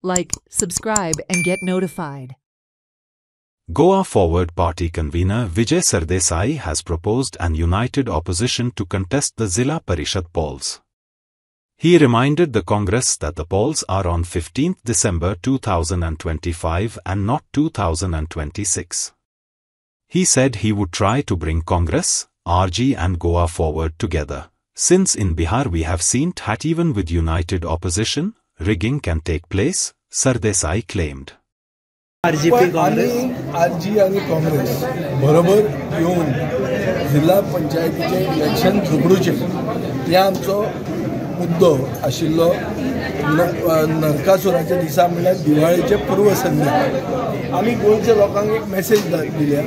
like, subscribe and get notified. Goa Forward Party convener Vijay Sardesai has proposed an united opposition to contest the Zilla Parishad polls. He reminded the Congress that the polls are on 15th December 2025 and not 2026. He said he would try to bring Congress, RG and Goa Forward together, since in Bihar we have seen that even with united opposition, rigging can take place, Sardesai claimed. पण आम्ही RG आणि काँग्रेस बरोबर येऊन जिल्हा पंचायतीचे election झगडूचे हे आमचो मुद्दो आशिल्लो नरकासुराच्या दिसा म्हणल्यार दिवाळीचे पूर्व संध्या आमी गोंयच्या लोकांक एक मेसेज दिल्या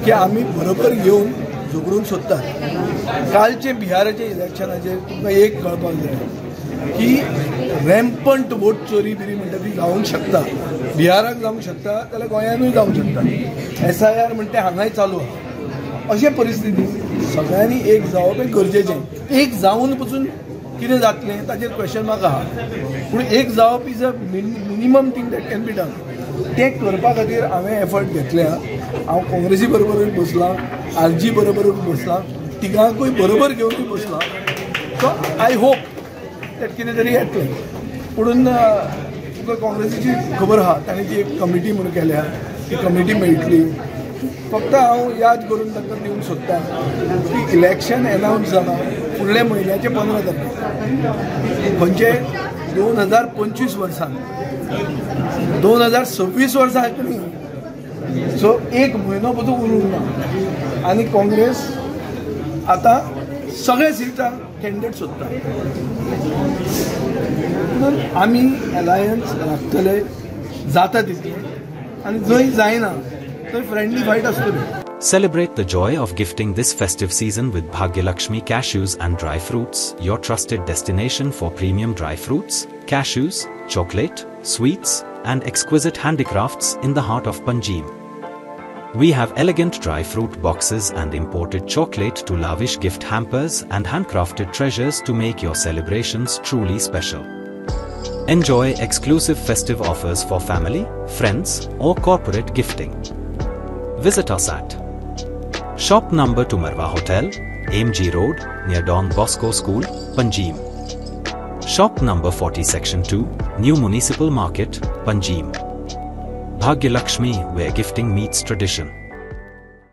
की आमी बरोबर येऊन झगडूंक सोदतात. कालचे बिहाराचे इलेक्शनाचेर तुमकां एक कळपाक जाय की रॅम्पंट वोट चोरी बिरी म्हणटा ती जावंक शकता. बिहाराक जावंक शकता जाल्यार गोंयानूय जावंक शकता. SIR म्हणटा हांगाय चालू आहा. अशे परिस्थितींत सगळ्यांनी एक जावप हे गरजेचें. एक जावन पसून कितें जातलें ताचेर क्वेश्चन मार्क आहा. पूण एक जावप is a minimum thing that can be done. तें करपा खातीर हांवें एफर्ट घेतल्या. हांव काँग्रेसी बरोबरूय बसलां, RG बरोबरूय बसलां, तिगांकूय बरोबर घेवनूय बसलां. सो आय होप त्यात कितें तरी येतलें. म्हणून तुका काँग्रेसीची खबर आहा तांणी ती एक कमिटी म्हणून केल्या. ती कमिटी मेळटली. फक्त हांव याद करून तांकां दिवंक सोदतां की इलेक्शन एनावन्स जालां फुडल्या म्हयन्याचे 15 तारखेक म्हणजे 2025 वर्सान 2026 वर्सा न्ही. सो एक म्हयनो पसून उरूंक ना आनी काँग्रेस आतां सगळे सिटां कॅन्डिडेट सोदता. म्हणून आमी अलायन्स राखतले जाता तितलें आनी जंय जायना थंय फ्रेंडली फायट आसतली. Celebrate the joy of gifting this festive season with Bhagyalakshmi Cashews and Dry Fruits, your trusted destination for premium dry fruits, cashews, chocolate, sweets, and exquisite handicrafts in the heart of Panjim. We have elegant dry fruit boxes and imported chocolate to lavish gift hampers and handcrafted treasures to make your celebrations truly special. Enjoy exclusive festive offers for family, friends, or corporate gifting. Visit us at Shop number 2 Marwa Hotel, AMG Road, near Don Bosco School, Panjim. Shop number 40 Section 2, New Municipal Market, Panjim. Bhagyalakshmi, where gifting meets tradition.